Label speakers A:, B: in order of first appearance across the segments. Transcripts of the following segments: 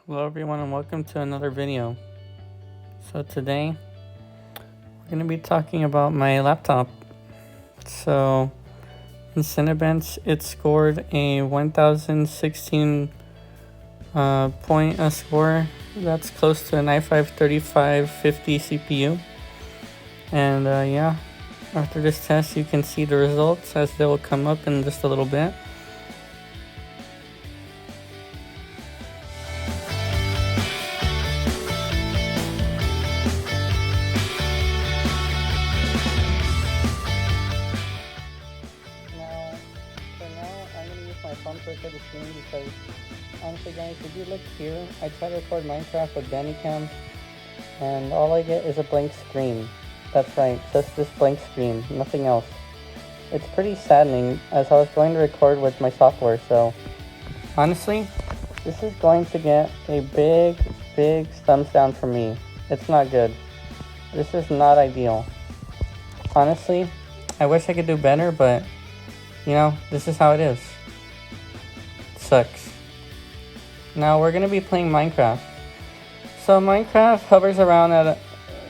A: Hello everyone and welcome to another video. So today we're going to be talking about my laptop. So in Cinebench it scored a 1016 point score. That's close to an i5-3550 CPU. And yeah, after this test you can see the results as they will come up in just a little bit. I'm going to use my phone to record the screen because honestly guys, if you look here, I try to record Minecraft with Bandicam and all I get is a blank screen. That's right, just this blank screen, nothing else. It's pretty saddening as I was going to record with my software, so honestly, this is going to get a big thumbs down from me. It's not good. This is not ideal. Honestly, I wish I could do better, but you know, this is how it is. It sucks. Now we're gonna be playing Minecraft. So Minecraft hovers around at a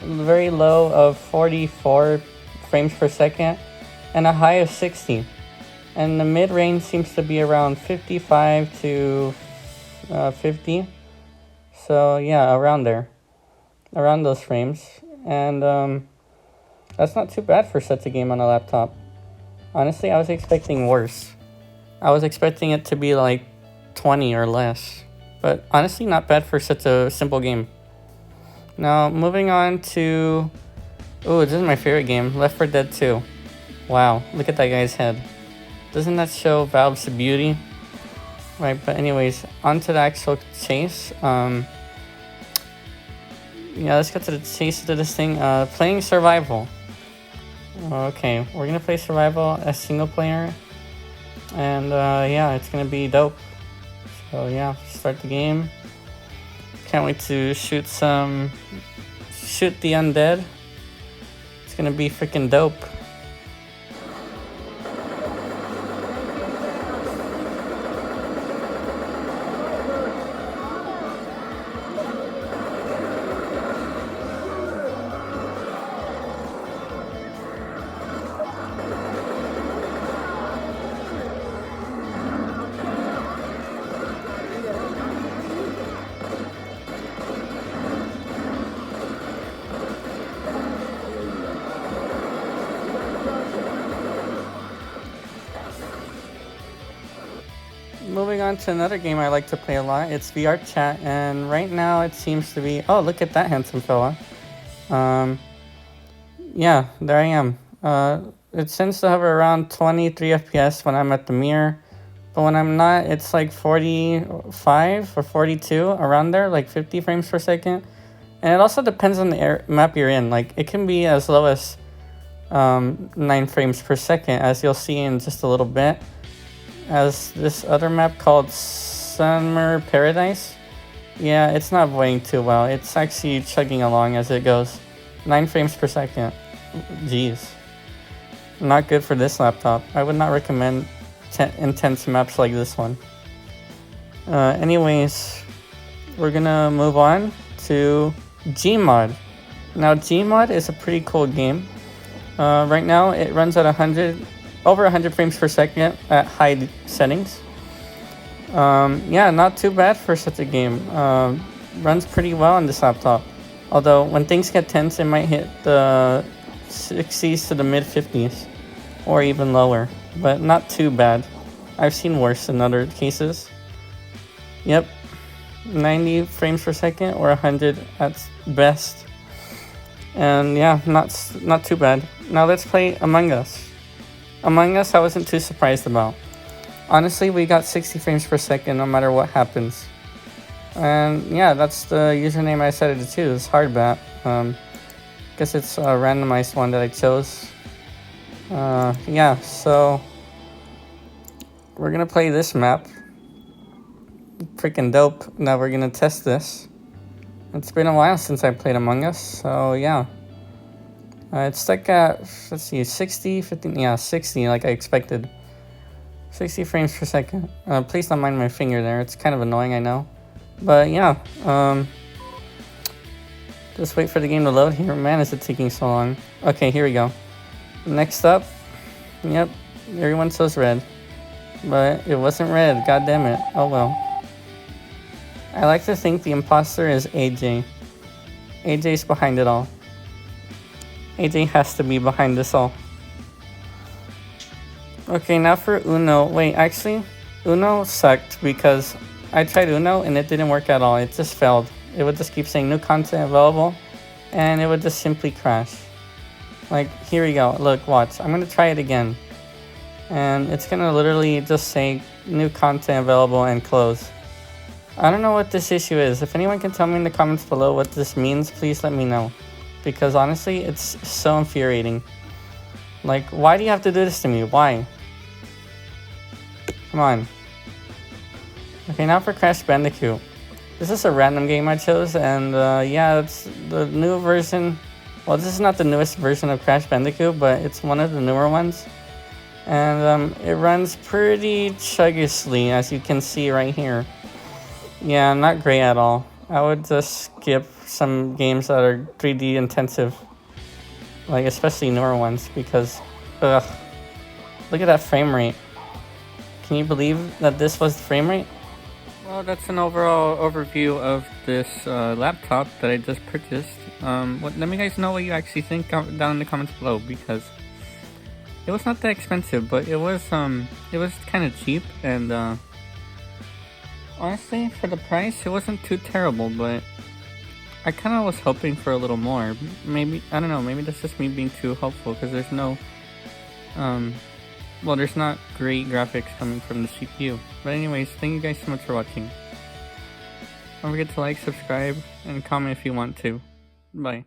A: very low of 44 frames per second and a high of 60. And the mid-range seems to be around 55 to 50. So yeah, around there. Around those frames. And that's not too bad for such a game on a laptop. Honestly, I was expecting worse. I was expecting it to be like 20 or less. But honestly, not bad for such a simple game. Now, moving on to... Ooh, this is my favorite game, Left 4 Dead 2. Wow, look at that guy's head. Doesn't that show Valve's beauty? Right, but anyways, on to the actual chase. Yeah, let's get to the chase of this thing. Playing survival. Okay, we're gonna play survival as single player, and yeah, it's gonna be dope. So yeah, start the game. Can't wait to shoot the undead. It's gonna be freaking dope. Moving on to another game I like to play a lot. It's VR Chat, and right now it seems to be... Oh, look at that handsome fella. Yeah, there I am. It tends to hover around 23 FPS when I'm at the mirror, but when I'm not, it's like 45 or 42, around there, like 50 frames per second. And it also depends on the map you're in. Like, it can be as low as 9 frames per second, as you'll see in just a little bit. As this other map called Summer Paradise. Yeah, it's not playing too well. It's actually chugging along as it goes. 9 frames per second. Jeez. Not good for this laptop. I would not recommend intense maps like this one. Anyways, we're gonna move on to Gmod. Now, Gmod is a pretty cool game. Right now, it runs at over 100 frames per second at high settings. Yeah, not too bad for such a game. Runs pretty well on this laptop. Although when things get tense, it might hit the 60s to the mid 50s or even lower, but not too bad. I've seen worse in other cases. Yep, 90 frames per second or 100 at best. And yeah, not too bad. Now let's play Among Us. Among Us, I wasn't too surprised about. Honestly, we got 60 frames per second no matter what happens. And yeah, that's the username I set it to. It's hardbat. Guess it's a randomized one that I chose. Yeah, so we're gonna play this map. Freaking dope. Now we're gonna test this. It's been a while since I played Among Us, so yeah. It's stuck at, let's see, 60, 15, yeah, 60 like I expected. 60 frames per second. Please don't mind my finger there. It's kind of annoying, I know. But yeah, just wait for the game to load here. Man, is it taking so long. Okay, here we go. Next up, yep, everyone says red. But it wasn't red, god damn it. Oh well. I like to think the imposter is AJ. AJ's behind it all. AJ has to be behind this all. Okay, now for Uno. Wait, actually, Uno sucked because I tried Uno and it didn't work at all. It just failed. It would just keep saying new content available and it would just simply crash. Like, here we go. Look, watch. I'm gonna try it again. And it's gonna literally just say new content available and close. I don't know what this issue is. If anyone can tell me in the comments below what this means, please let me know. Because honestly, it's so infuriating. Like, why do you have to do this to me? Why? Come on. Okay, now for Crash Bandicoot. This is a random game I chose, and yeah, it's the new version. Well, this is not the newest version of Crash Bandicoot, but it's one of the newer ones. And it runs pretty chuggishly, as you can see right here. Yeah, not great at all. I would just skip some games that are 3D intensive. Like, especially newer ones, because, ugh. Look at that frame rate. Can you believe that this was the frame rate? Well, that's an overall overview of this laptop that I just purchased. Let me guys know what you actually think down in the comments below, because it was not that expensive, but it was kind of cheap, and honestly, for the price, it wasn't too terrible, but I kind of was hoping for a little more. Maybe, I don't know, maybe that's just me being too hopeful, because there's no, well, there's not great graphics coming from the CPU. But anyways, thank you guys so much for watching. Don't forget to like, subscribe, and comment if you want to. Bye.